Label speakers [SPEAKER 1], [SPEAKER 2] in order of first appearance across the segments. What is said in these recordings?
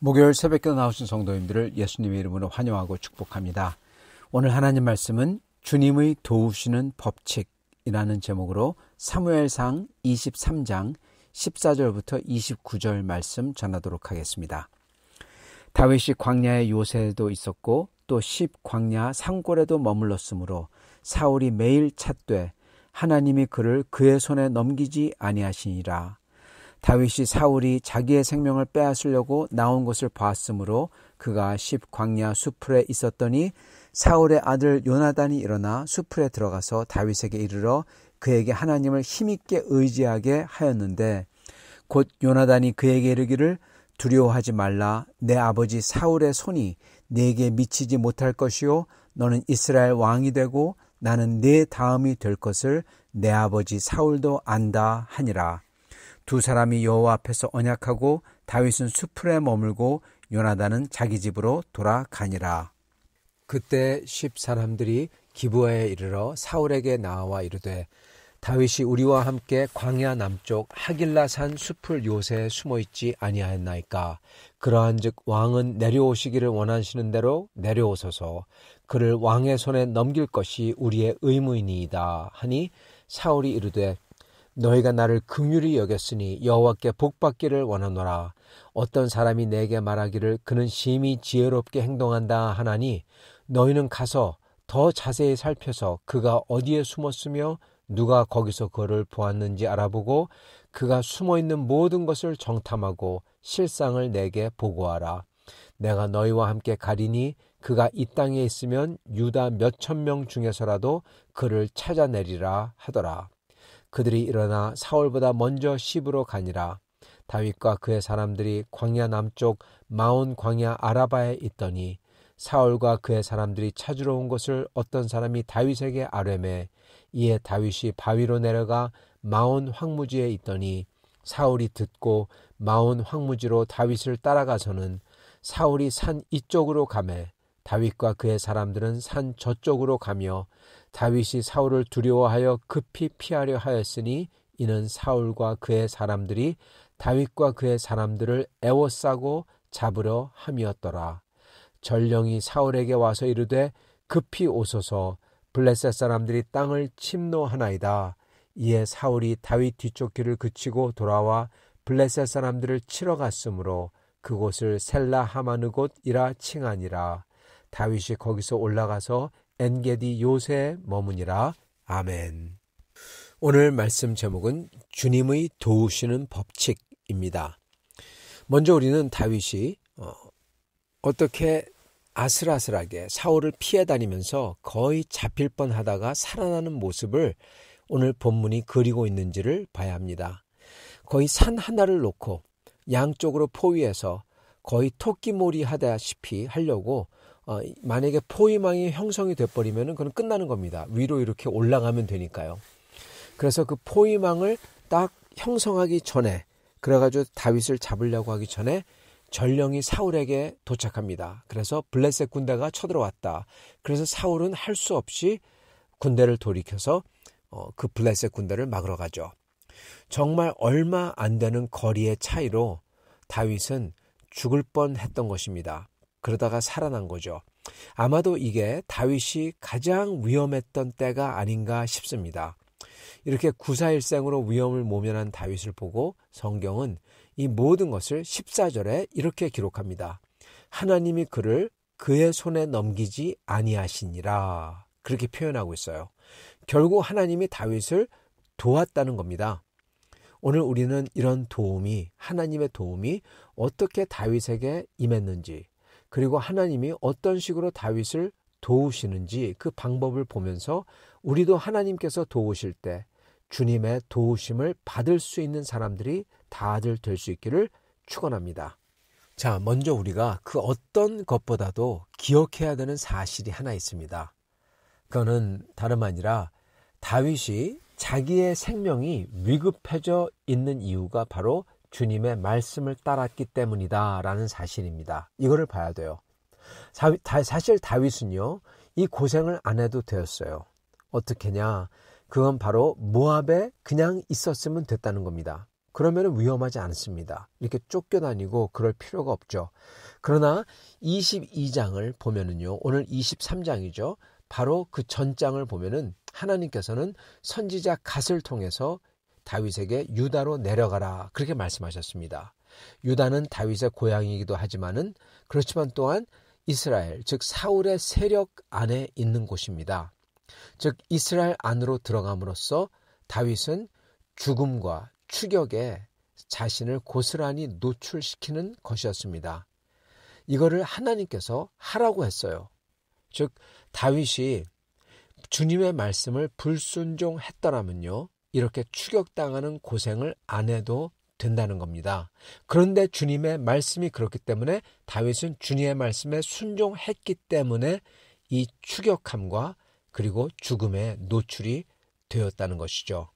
[SPEAKER 1] 목요일 새벽기도 나오신 성도님들을 예수님의 이름으로 환영하고 축복합니다. 오늘 하나님 말씀은 주님의 도우시는 법칙이라는 제목으로 사무엘상 23장 14절부터 29절 말씀 전하도록 하겠습니다. 다윗이 광야의 요새도 있었고 또 광야 산골에도 머물렀으므로 사울이 매일 찾되 하나님이 그를 그의 손에 넘기지 아니하시니라. 다윗이 사울이 자기의 생명을 빼앗으려고 나온 것을 보았으므로 그가 광야 수풀에 있었더니 사울의 아들 요나단이 일어나 수풀에 들어가서 다윗에게 이르러 그에게 하나님을 힘있게 의지하게 하였는데 곧 요나단이 그에게 이르기를 두려워하지 말라. 내 아버지 사울의 손이 네게 미치지 못할 것이요 너는 이스라엘 왕이 되고 나는 네 다음이 될 것을 내 아버지 사울도 안다 하니라. 두 사람이 여호와 앞에서 언약하고 다윗은 수풀에 머물고 요나단은 자기 집으로 돌아가니라. 그때 사람들이 기브아에 이르러 사울에게 나와 이르되 다윗이 우리와 함께 광야 남쪽 하길라산 수풀 요새에 숨어있지 아니하였나이까. 그러한즉 왕은 내려오시기를 원하시는 대로 내려오소서. 그를 왕의 손에 넘길 것이 우리의 의무이니이다 하니 사울이 이르되 너희가 나를 긍휼히 여겼으니 여호와께 복받기를 원하노라. 어떤 사람이 내게 말하기를 그는 심히 지혜롭게 행동한다 하나니 너희는 가서 더 자세히 살펴서 그가 어디에 숨었으며 누가 거기서 그를 보았는지 알아보고 그가 숨어있는 모든 것을 정탐하고 실상을 내게 보고하라. 내가 너희와 함께 가리니 그가 이 땅에 있으면 유다 몇천 명 중에서라도 그를 찾아내리라 하더라. 그들이 일어나 사울보다 먼저 시브로 가니라. 다윗과 그의 사람들이 광야 남쪽 마온 광야 아라바에 있더니 사울과 그의 사람들이 찾으러 온 것을 어떤 사람이 다윗에게 아뢰매 이에 다윗이 바위로 내려가 마온 황무지에 있더니 사울이 듣고 마온 황무지로 다윗을 따라가서는 사울이 산 이쪽으로 가매 다윗과 그의 사람들은 산 저쪽으로 가며 다윗이 사울을 두려워하여 급히 피하려 하였으니 이는 사울과 그의 사람들이 다윗과 그의 사람들을 애워싸고 잡으려 함이었더라. 전령이 사울에게 와서 이르되 급히 오소서. 블레셋 사람들이 땅을 침노하나이다. 이에 사울이 다윗 뒤쪽 길을 그치고 돌아와 블레셋 사람들을 치러 갔으므로 그곳을 셀라 하마느곳이라 칭하니라. 다윗이 거기서 올라가서 엔게디 요새에 머무니라. 아멘. 오늘 말씀 제목은 주님의 도우시는 법칙입니다. 먼저 우리는 다윗이 어떻게 아슬아슬하게 사울을 피해 다니면서 거의 잡힐 뻔하다가 살아나는 모습을 오늘 본문이 그리고 있는지를 봐야 합니다. 거의 산 하나를 놓고 양쪽으로 포위해서 거의 토끼몰이 하다시피 하려고 만약에 포위망이 형성이 돼버리면 그건 끝나는 겁니다. 위로 이렇게 올라가면 되니까요. 그래서 그 포위망을 딱 형성하기 전에 그래가지고 다윗을 잡으려고 하기 전에 전령이 사울에게 도착합니다. 그래서 블레셋 군대가 쳐들어왔다. 그래서 사울은 할 수 없이 군대를 돌이켜서 그 블레셋 군대를 막으러 가죠. 정말 얼마 안 되는 거리의 차이로 다윗은 죽을 뻔했던 것입니다. 그러다가 살아난 거죠. 아마도 이게 다윗이 가장 위험했던 때가 아닌가 싶습니다. 이렇게 구사일생으로 위험을 모면한 다윗을 보고 성경은 이 모든 것을 14절에 이렇게 기록합니다. 하나님이 그를 그의 손에 넘기지 아니하시니라. 그렇게 표현하고 있어요. 결국 하나님이 다윗을 도왔다는 겁니다. 오늘 우리는 이런 도움이, 하나님의 도움이 어떻게 다윗에게 임했는지, 그리고 하나님이 어떤 식으로 다윗을 도우시는지 그 방법을 보면서 우리도 하나님께서 도우실 때 주님의 도우심을 받을 수 있는 사람들이 다들 될 수 있기를 축원합니다. 자, 먼저 우리가 그 어떤 것보다도 기억해야 되는 사실이 하나 있습니다. 그거는 다름 아니라 다윗이 자기의 생명이 위급해져 있는 이유가 바로 주님의 말씀을 따랐기 때문이다라는 사실입니다. 이거를 봐야 돼요. 사실 다윗은요, 이 고생을 안 해도 되었어요. 어떻게냐? 그건 바로 모압에 그냥 있었으면 됐다는 겁니다. 그러면 위험하지 않습니다. 이렇게 쫓겨다니고 그럴 필요가 없죠. 그러나 22장을 보면은요, 오늘 23장이죠. 바로 그 전장을 보면은 하나님께서는 선지자 갓을 통해서 다윗에게 유다로 내려가라 그렇게 말씀하셨습니다. 유다는 다윗의 고향이기도 하지만은 그렇지만 또한 이스라엘, 즉 사울의 세력 안에 있는 곳입니다. 즉 이스라엘 안으로 들어감으로써 다윗은 죽음과 추격에 자신을 고스란히 노출시키는 것이었습니다. 이거를 하나님께서 하라고 했어요. 즉 다윗이 주님의 말씀을 불순종했더라면요, 이렇게 추격당하는 고생을 안 해도 된다는 겁니다. 그런데 주님의 말씀이 그렇기 때문에 다윗은 주님의 말씀에 순종했기 때문에 이 추격함과 그리고 죽음에 노출이 되었다는 것이죠.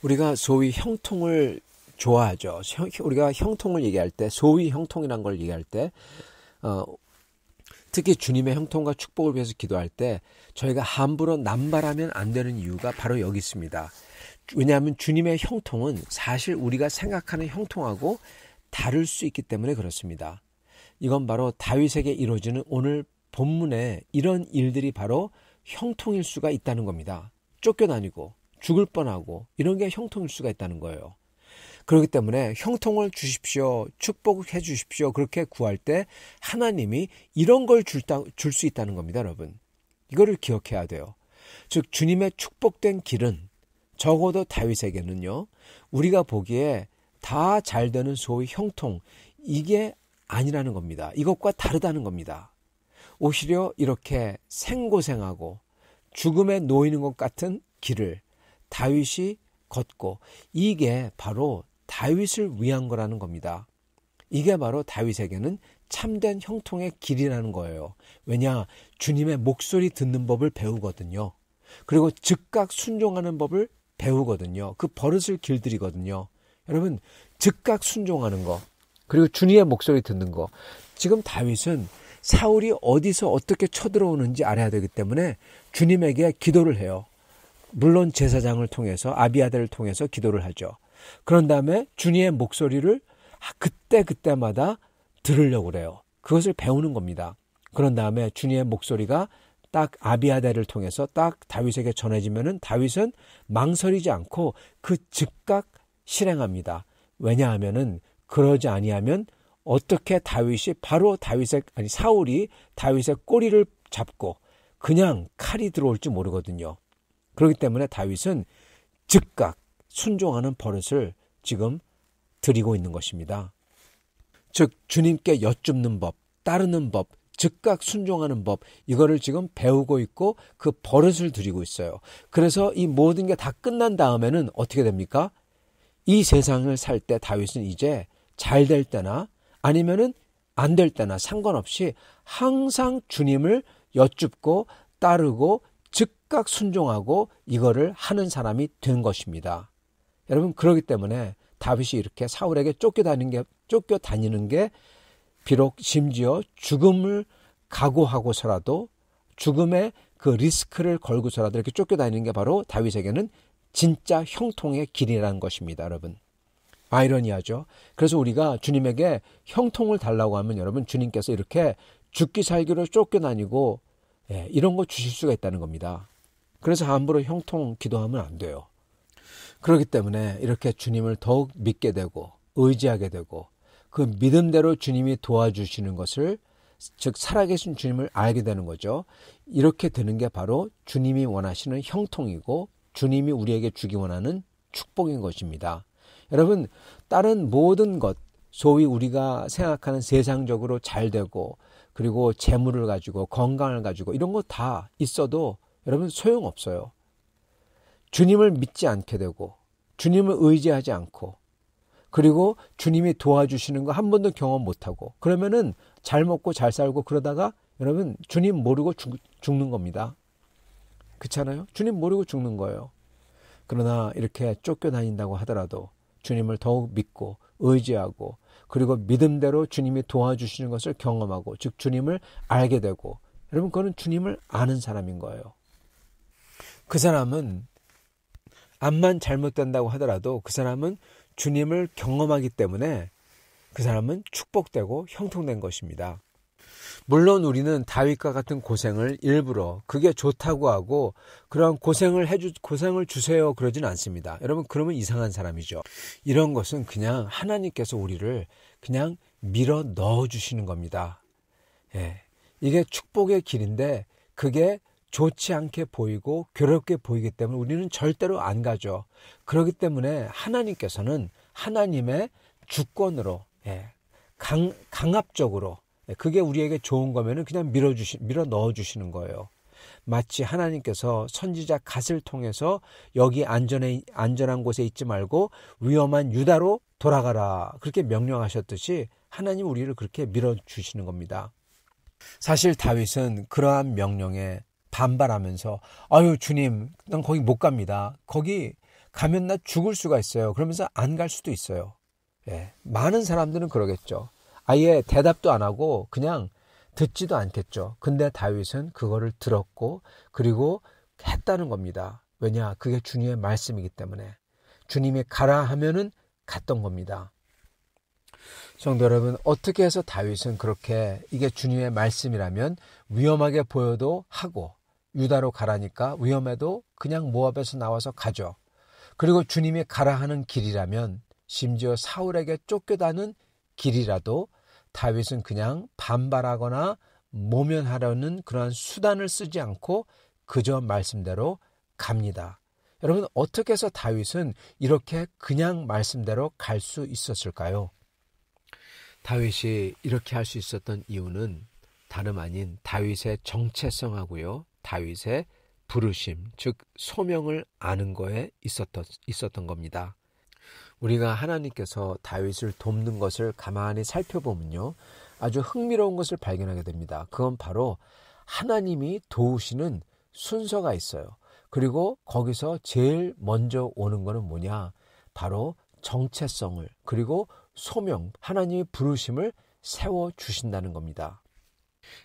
[SPEAKER 1] 우리가 소위 형통을 좋아하죠. 우리가 형통을 얘기할 때, 소위 형통이라는 걸 얘기할 때 특히 주님의 형통과 축복을 위해서 기도할 때 저희가 함부로 남발하면 안 되는 이유가 바로 여기 있습니다. 왜냐하면 주님의 형통은 사실 우리가 생각하는 형통하고 다를 수 있기 때문에 그렇습니다. 이건 바로 다윗에게 이루어지는 오늘 본문에 이런 일들이 바로 형통일 수가 있다는 겁니다. 쫓겨다니고 죽을 뻔하고 이런 게 형통일 수가 있다는 거예요. 그렇기 때문에 형통을 주십시오, 축복해 주십시오 그렇게 구할 때 하나님이 이런 걸 줄 수 있다는 겁니다. 여러분, 이거를 기억해야 돼요. 즉 주님의 축복된 길은 적어도 다윗에게는요, 우리가 보기에 다 잘 되는 소위 형통, 이게 아니라는 겁니다. 이것과 다르다는 겁니다. 오히려 이렇게 생고생하고 죽음에 놓이는 것 같은 길을 다윗이 걷고, 이게 바로 다윗을 위한 거라는 겁니다. 이게 바로 다윗에게는 참된 형통의 길이라는 거예요. 왜냐? 주님의 목소리 듣는 법을 배우거든요. 그리고 즉각 순종하는 법을 배우거든요. 그 버릇을 길들이거든요. 여러분, 즉각 순종하는 거, 그리고 주님의 목소리 듣는 거. 지금 다윗은 사울이 어디서 어떻게 쳐들어오는지 알아야 되기 때문에 주님에게 기도를 해요. 물론 제사장을 통해서, 아비아들을 통해서 기도를 하죠. 그런 다음에 주님의 목소리를 그때마다 들으려고 그래요. 그것을 배우는 겁니다. 그런 다음에 주님의 목소리가 딱 아비아달을 통해서 딱 다윗에게 전해지면은 다윗은 망설이지 않고 그 즉각 실행합니다. 왜냐하면은 그러지 아니하면 어떻게 사울이 다윗의 꼬리를 잡고 그냥 칼이 들어올지 모르거든요. 그렇기 때문에 다윗은 즉각 순종하는 버릇을 지금 드리고 있는 것입니다. 즉 주님께 여쭙는 법, 따르는 법, 즉각 순종하는 법, 이거를 지금 배우고 있고 그 버릇을 들이고 있어요. 그래서 이 모든 게 다 끝난 다음에는 어떻게 됩니까? 이 세상을 살 때 다윗은 이제 잘 될 때나 아니면은 안 될 때나 상관없이 항상 주님을 여쭙고 따르고 즉각 순종하고 이거를 하는 사람이 된 것입니다. 여러분, 그렇기 때문에 다윗이 이렇게 사울에게 쫓겨다니는 게 비록 심지어 죽음을 각오하고서라도, 죽음의 그 리스크를 걸고서라도 이렇게 쫓겨다니는 게 바로 다윗에게는 진짜 형통의 길이라는 것입니다. 여러분, 아이러니하죠. 그래서 우리가 주님에게 형통을 달라고 하면 여러분, 주님께서 이렇게 죽기 살기로 쫓겨다니고 이런 거 주실 수가 있다는 겁니다. 그래서 함부로 형통 기도하면 안 돼요. 그렇기 때문에 이렇게 주님을 더욱 믿게 되고 의지하게 되고 그 믿음대로 주님이 도와주시는 것을, 즉 살아계신 주님을 알게 되는 거죠. 이렇게 되는 게 바로 주님이 원하시는 형통이고 주님이 우리에게 주기 원하는 축복인 것입니다. 여러분, 다른 모든 것, 소위 우리가 생각하는 세상적으로 잘 되고 그리고 재물을 가지고 건강을 가지고 이런 거 다 있어도 여러분 소용없어요. 주님을 믿지 않게 되고 주님을 의지하지 않고 그리고 주님이 도와주시는 거 한 번도 경험 못하고 그러면은 잘 먹고 잘 살고 그러다가 여러분 주님 모르고 죽는 겁니다. 그렇잖아요? 주님 모르고 죽는 거예요. 그러나 이렇게 쫓겨다닌다고 하더라도 주님을 더욱 믿고 의지하고 그리고 믿음대로 주님이 도와주시는 것을 경험하고, 즉 주님을 알게 되고, 여러분 그거는 주님을 아는 사람인 거예요. 그 사람은 암만 잘못된다고 하더라도 그 사람은 주님을 경험하기 때문에 그 사람은 축복되고 형통된 것입니다. 물론 우리는 다윗과 같은 고생을 일부러 그게 좋다고 하고 그런 고생을 주세요 그러진 않습니다. 여러분, 그러면 이상한 사람이죠. 이런 것은 그냥 하나님께서 우리를 그냥 밀어 넣어 주시는 겁니다. 예. 이게 축복의 길인데 그게 좋지 않게 보이고 괴롭게 보이기 때문에 우리는 절대로 안 가죠. 그렇기 때문에 하나님께서는 하나님의 주권으로 강압적으로 그게 우리에게 좋은 거면은 그냥 밀어 넣어 주시는 거예요. 마치 하나님께서 선지자 갓을 통해서 여기 안전한 곳에 있지 말고 위험한 유다로 돌아가라 그렇게 명령하셨듯이 하나님 우리를 그렇게 밀어 주시는 겁니다. 사실 다윗은 그러한 명령에 반발하면서 아유 주님 난 거기 못 갑니다. 거기 가면 나 죽을 수가 있어요. 그러면서 안 갈 수도 있어요. 많은 사람들은 그러겠죠. 아예 대답도 안 하고 그냥 듣지도 않겠죠. 근데 다윗은 그거를 들었고 그리고 했다는 겁니다. 왜냐? 그게 주님의 말씀이기 때문에. 주님이 가라 하면은 갔던 겁니다. 성도 여러분, 어떻게 해서 다윗은 그렇게 이게 주님의 말씀이라면 위험하게 보여도 하고 유다로 가라니까 위험해도 그냥 모압에서 나와서 가죠. 그리고 주님이 가라 하는 길이라면 심지어 사울에게 쫓겨다는 길이라도 다윗은 그냥 반발하거나 모면하려는 그러한 수단을 쓰지 않고 그저 말씀대로 갑니다. 여러분, 어떻게 해서 다윗은 이렇게 그냥 말씀대로 갈 수 있었을까요? 다윗이 이렇게 할 수 있었던 이유는 다름 아닌 다윗의 정체성하고요. 다윗의 부르심, 즉 소명을 아는 거에 있었던 겁니다. 우리가 하나님께서 다윗을 돕는 것을 가만히 살펴보면요. 아주 흥미로운 것을 발견하게 됩니다. 그건 바로 하나님이 도우시는 순서가 있어요. 그리고 거기서 제일 먼저 오는 거는 뭐냐? 바로 정체성을 그리고 소명, 하나님의 부르심을 세워주신다는 겁니다.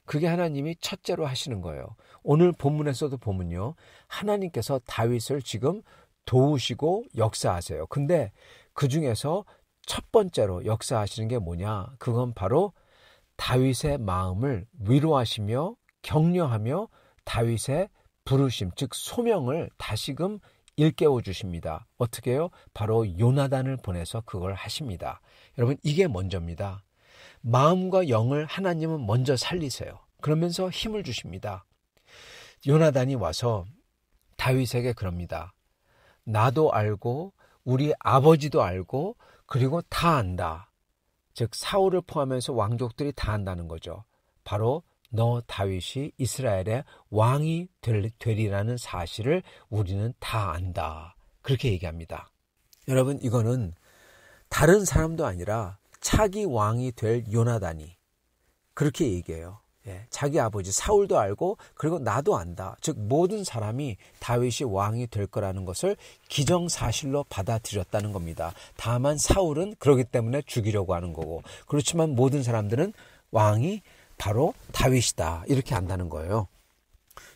[SPEAKER 1] 그게 하나님이 첫째로 하시는 거예요. 오늘 본문에서도 보면요. 하나님께서 다윗을 지금 도우시고 역사하세요. 근데 그 중에서 첫 번째로 역사하시는 게 뭐냐? 그건 바로 다윗의 마음을 위로하시며 격려하며 다윗의 부르심, 즉 소명을 다시금 일깨워 주십니다. 어떻게 해요? 바로 요나단을 보내서 그걸 하십니다. 여러분, 이게 먼저입니다. 마음과 영을 하나님은 먼저 살리세요. 그러면서 힘을 주십니다. 요나단이 와서 다윗에게 그럽니다. 나도 알고 우리 아버지도 알고 그리고 다 안다. 즉 사울을 포함해서 왕족들이 다 안다는 거죠. 바로 너 다윗이 이스라엘의 왕이 되리라는 사실을 우리는 다 안다. 그렇게 얘기합니다. 여러분, 이거는 다른 사람도 아니라 차기 왕이 될 요나단이 그렇게 얘기해요. 자기 아버지 사울도 알고 그리고 나도 안다. 즉 모든 사람이 다윗이 왕이 될 거라는 것을 기정사실로 받아들였다는 겁니다. 다만 사울은 그러기 때문에 죽이려고 하는 거고, 그렇지만 모든 사람들은 왕이 바로 다윗이다 이렇게 안다는 거예요.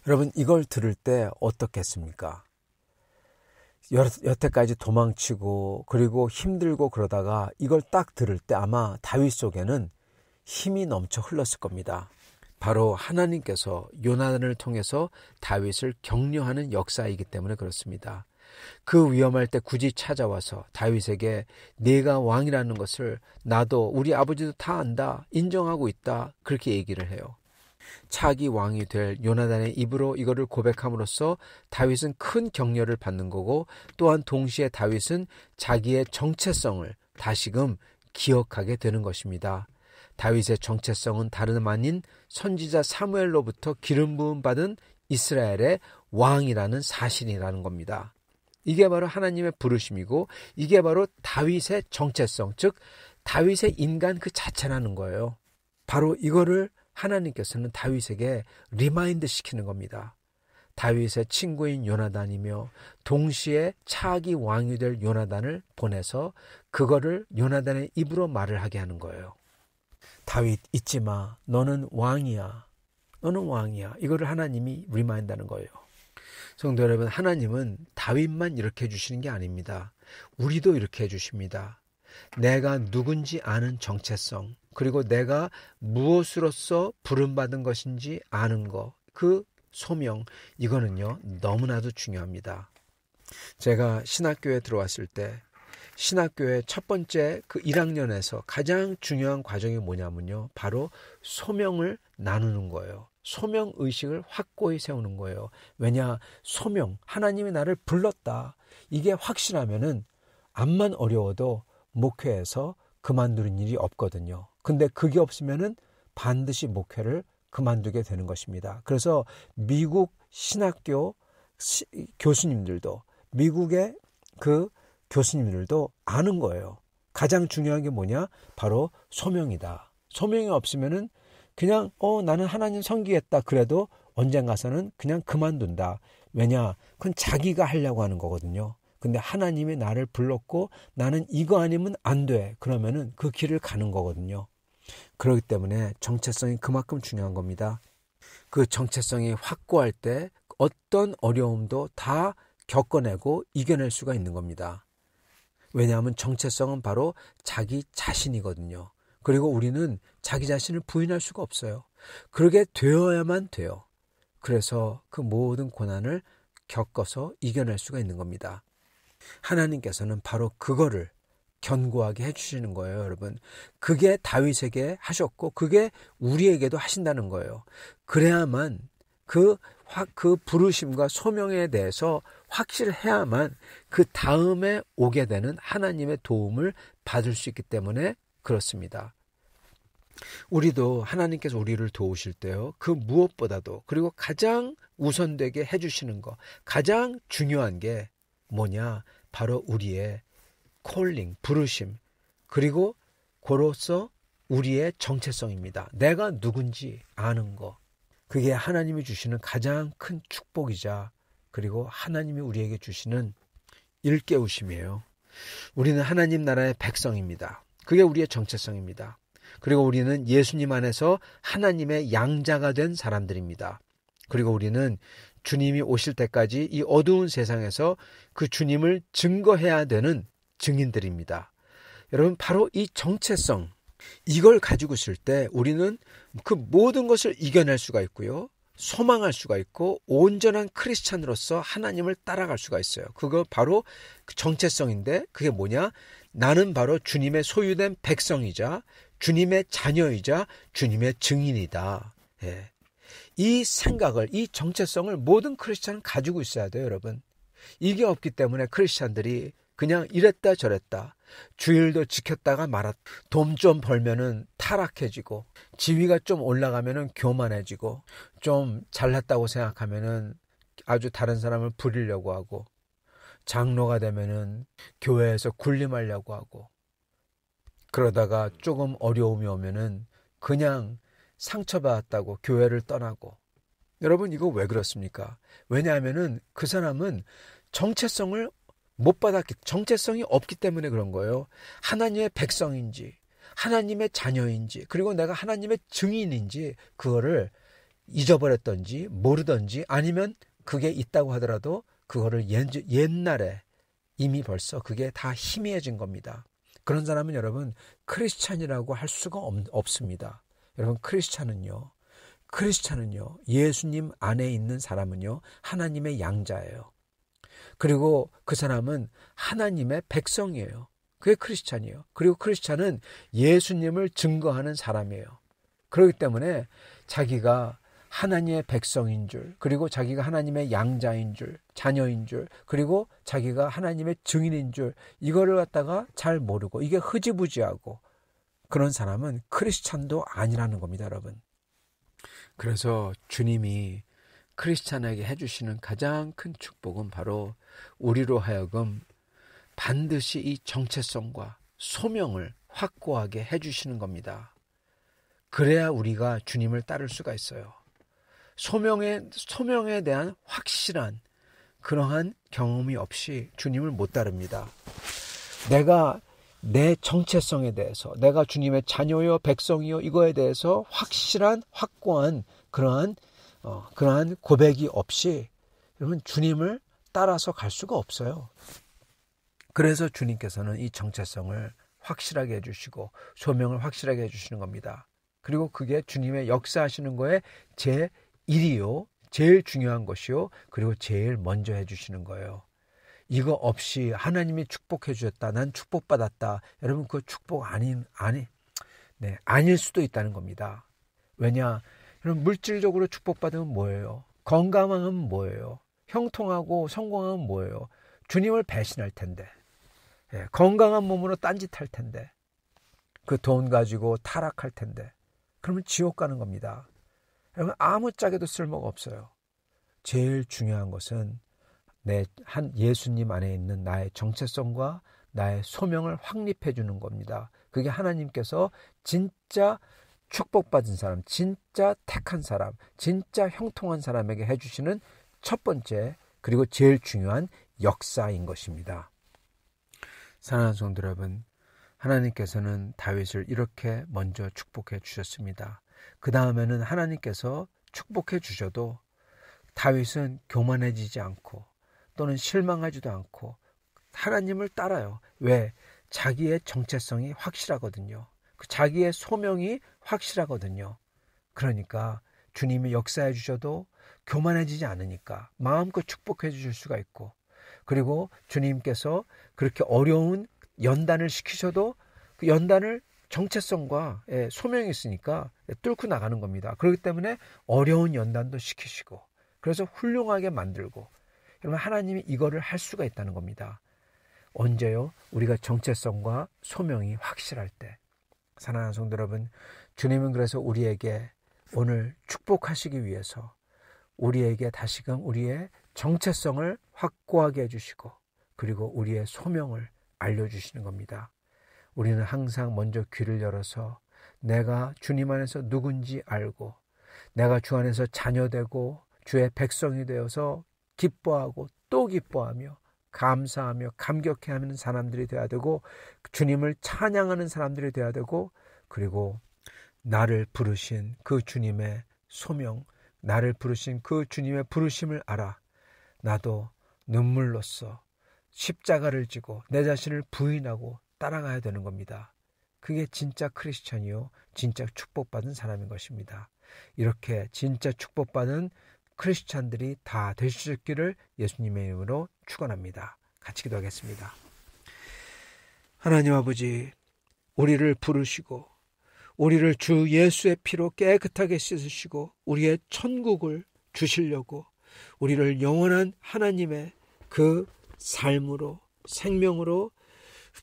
[SPEAKER 1] 여러분, 이걸 들을 때 어떻겠습니까? 여태까지 도망치고 그리고 힘들고 그러다가 이걸 딱 들을 때 아마 다윗 속에는 힘이 넘쳐 흘렀을 겁니다. 바로 하나님께서 요나단을 통해서 다윗을 격려하는 역사이기 때문에 그렇습니다. 그 위험할 때 굳이 찾아와서 다윗에게 네가 왕이라는 것을 나도 우리 아버지도 다 안다, 인정하고 있다, 그렇게 얘기를 해요. 차기 왕이 될 요나단의 입으로 이거를 고백함으로써 다윗은 큰 격려를 받는 거고, 또한 동시에 다윗은 자기의 정체성을 다시금 기억하게 되는 것입니다. 다윗의 정체성은 다름 아닌 선지자 사무엘로부터 기름 부음 받은 이스라엘의 왕이라는 사실이라는 겁니다. 이게 바로 하나님의 부르심이고 이게 바로 다윗의 정체성, 즉 다윗의 인간 그 자체라는 거예요. 바로 이거를 하나님께서는 다윗에게 리마인드 시키는 겁니다. 다윗의 친구인 요나단이며 동시에 차기 왕이 될 요나단을 보내서 그거를 요나단의 입으로 말을 하게 하는 거예요. 다윗 잊지 마. 너는 왕이야. 너는 왕이야. 이거를 하나님이 리마인드하는 거예요. 성도 여러분, 하나님은 다윗만 이렇게 해주시는 게 아닙니다. 우리도 이렇게 해주십니다. 내가 누군지 아는 정체성, 그리고 내가 무엇으로서 부름받은 것인지 아는 것, 그 소명, 이거는요 너무나도 중요합니다. 제가 신학교에 들어왔을 때 신학교의 첫 번째 그 1학년에서 가장 중요한 과정이 뭐냐면요, 바로 소명을 나누는 거예요. 소명의식을 확고히 세우는 거예요. 왜냐, 소명, 하나님이 나를 불렀다, 이게 확실하면은 암만 어려워도 목회에서 그만두는 일이 없거든요. 근데 그게 없으면은 반드시 목회를 그만두게 되는 것입니다. 그래서 미국 신학교 교수님들도, 미국의 그 교수님들도 아는 거예요. 가장 중요한 게 뭐냐? 바로 소명이다. 소명이 없으면은 그냥 나는 하나님 섬기겠다 그래도 언젠가서는 그냥 그만둔다. 왜냐? 그건 자기가 하려고 하는 거거든요. 근데 하나님이 나를 불렀고 나는 이거 아니면 안 돼. 그러면은 그 길을 가는 거거든요. 그렇기 때문에 정체성이 그만큼 중요한 겁니다. 그 정체성이 확고할 때 어떤 어려움도 다 겪어내고 이겨낼 수가 있는 겁니다. 왜냐하면 정체성은 바로 자기 자신이거든요. 그리고 우리는 자기 자신을 부인할 수가 없어요. 그러게 되어야만 돼요. 그래서 그 모든 고난을 겪어서 이겨낼 수가 있는 겁니다. 하나님께서는 바로 그거를 견고하게 해주시는 거예요, 여러분. 그게 다윗에게 하셨고 그게 우리에게도 하신다는 거예요. 그래야만 그 부르심과 소명에 대해서 확실해야만 그 다음에 오게 되는 하나님의 도움을 받을 수 있기 때문에 그렇습니다. 우리도 하나님께서 우리를 도우실 때요, 그 무엇보다도, 그리고 가장 우선되게 해주시는 거, 가장 중요한 게 뭐냐? 바로 우리의 콜링, 부르심, 그리고 그로써 우리의 정체성입니다. 내가 누군지 아는 거. 그게 하나님이 주시는 가장 큰 축복이자, 그리고 하나님이 우리에게 주시는 일깨우심이에요. 우리는 하나님 나라의 백성입니다. 그게 우리의 정체성입니다. 그리고 우리는 예수님 안에서 하나님의 양자가 된 사람들입니다. 그리고 우리는 주님이 오실 때까지 이 어두운 세상에서 그 주님을 증거해야 되는 증인들입니다. 여러분, 바로 이 정체성, 이걸 가지고 있을 때 우리는 그 모든 것을 이겨낼 수가 있고요, 소망할 수가 있고 온전한 크리스찬으로서 하나님을 따라갈 수가 있어요. 그거 바로 그 정체성인데, 그게 뭐냐? 나는 바로 주님의 소유된 백성이자 주님의 자녀이자 주님의 증인이다. 예. 이 생각을, 이 정체성을 모든 크리스찬은 가지고 있어야 돼요, 여러분. 이게 없기 때문에 크리스찬들이 그냥 이랬다 저랬다, 주일도 지켰다가 말았다, 돈 좀 벌면은 타락해지고, 지위가 좀 올라가면은 교만해지고, 좀 잘났다고 생각하면은 아주 다른 사람을 부리려고 하고, 장로가 되면은 교회에서 군림하려고 하고, 그러다가 조금 어려움이 오면은 그냥 상처받았다고 교회를 떠나고. 여러분, 이거 왜 그렇습니까? 왜냐하면은 그 사람은 정체성을 못 받았기, 정체성이 없기 때문에 그런 거예요. 하나님의 백성인지, 하나님의 자녀인지, 그리고 내가 하나님의 증인인지 그거를 잊어버렸던지 모르던지, 아니면 그게 있다고 하더라도 그거를 옛날에 이미 벌써 그게 다 희미해진 겁니다. 그런 사람은 여러분 크리스찬이라고 할 수가 없습니다. 여러분, 크리스찬은요, 예수님 안에 있는 사람은요, 하나님의 양자예요. 그리고 그 사람은 하나님의 백성이에요. 그게 크리스찬이에요. 그리고 크리스찬은 예수님을 증거하는 사람이에요. 그렇기 때문에 자기가 하나님의 백성인 줄, 그리고 자기가 하나님의 양자인 줄, 자녀인 줄, 그리고 자기가 하나님의 증인인 줄, 이거를 갖다가 잘 모르고 이게 흐지부지하고 그런 사람은 크리스찬도 아니라는 겁니다, 여러분. 그래서 주님이 크리스찬에게 해주시는 가장 큰 축복은 바로 우리로 하여금 반드시 이 정체성과 소명을 확고하게 해주시는 겁니다. 그래야 우리가 주님을 따를 수가 있어요. 소명에 대한 확실한 그러한 경험이 없이 주님을 못 따릅니다. 내가 내 정체성에 대해서, 내가 주님의 자녀요 백성이요 이거에 대해서 확실한 확고한 그러한 고백이 없이 여러분, 주님을 따라서 갈 수가 없어요. 그래서 주님께서는 이 정체성을 확실하게 해주시고 소명을 확실하게 해주시는 겁니다. 그리고 그게 주님의 역사하시는 거에 제1이요. 제일 중요한 것이요. 그리고 제일 먼저 해주시는 거예요. 이거 없이 하나님이 축복해 주셨다. 난 축복받았다. 여러분, 그 축복 아닐 수도 있다는 겁니다. 왜냐? 여러분, 물질적으로 축복받으면 뭐예요? 건강하면 뭐예요? 형통하고 성공하면 뭐예요? 주님을 배신할 텐데. 건강한 몸으로 딴짓할 텐데. 그 돈 가지고 타락할 텐데. 그러면 지옥 가는 겁니다. 여러분, 아무짝에도 쓸모가 없어요. 제일 중요한 것은 예수님 안에 있는 나의 정체성과 나의 소명을 확립해 주는 겁니다. 그게 하나님께서 진짜 축복받은 사람, 진짜 택한 사람, 진짜 형통한 사람에게 해주시는 첫 번째 그리고 제일 중요한 역사인 것입니다. 사랑하는 성도 여러분, 하나님께서는 다윗을 이렇게 먼저 축복해 주셨습니다. 그 다음에는 하나님께서 축복해 주셔도 다윗은 교만해지지 않고 또는 실망하지도 않고 하나님을 따라요. 왜? 자기의 정체성이 확실하거든요. 자기의 소명이 확실하거든요. 그러니까 주님이 역사해 주셔도 교만해지지 않으니까 마음껏 축복해 주실 수가 있고, 그리고 주님께서 그렇게 어려운 연단을 시키셔도 그 연단을 정체성과 소명이 있으니까 뚫고 나가는 겁니다. 그렇기 때문에 어려운 연단도 시키시고, 그래서 훌륭하게 만들고, 여러분, 하나님이 이거를 할 수가 있다는 겁니다. 언제요? 우리가 정체성과 소명이 확실할 때. 사랑하는 성도 여러분, 주님은 그래서 우리에게 오늘 축복하시기 위해서 우리에게 다시금 우리의 정체성을 확고하게 해주시고, 그리고 우리의 소명을 알려주시는 겁니다. 우리는 항상 먼저 귀를 열어서 내가 주님 안에서 누군지 알고, 내가 주 안에서 자녀되고 주의 백성이 되어서 기뻐하고 또 기뻐하며 감사하며 감격해하는 사람들이 되어야 되고, 주님을 찬양하는 사람들이 되어야 되고, 그리고 나를 부르신 그 주님의 소명, 나를 부르신 그 주님의 부르심을 알아 나도 눈물로써 십자가를 지고 내 자신을 부인하고 따라가야 되는 겁니다. 그게 진짜 크리스찬이요, 진짜 축복받은 사람인 것입니다. 이렇게 진짜 축복받은 크리스찬들이 다 되시기를 예수님의 이름으로 축원합니다. 같이 기도하겠습니다. 하나님 아버지, 우리를 부르시고 우리를 주 예수의 피로 깨끗하게 씻으시고 우리의 천국을 주시려고 우리를 영원한 하나님의 그 삶으로, 생명으로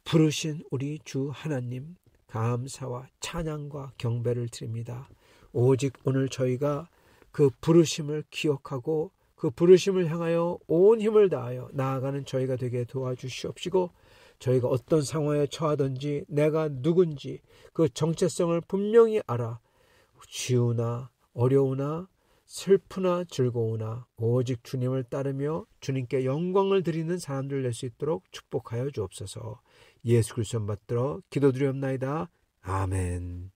[SPEAKER 1] 부르신 우리 주 하나님, 감사와 찬양과 경배를 드립니다. 오직 오늘 저희가 그 부르심을 기억하고 그 부르심을 향하여 온 힘을 다하여 나아가는 저희가 되게 도와주시옵시고, 저희가 어떤 상황에 처하든지 내가 누군지 그 정체성을 분명히 알아 쉬우나 어려우나 슬프나 즐거우나 오직 주님을 따르며 주님께 영광을 드리는 사람들 될 수 있도록 축복하여 주옵소서. 예수 그리스도 받들어 기도드리옵나이다. 아멘.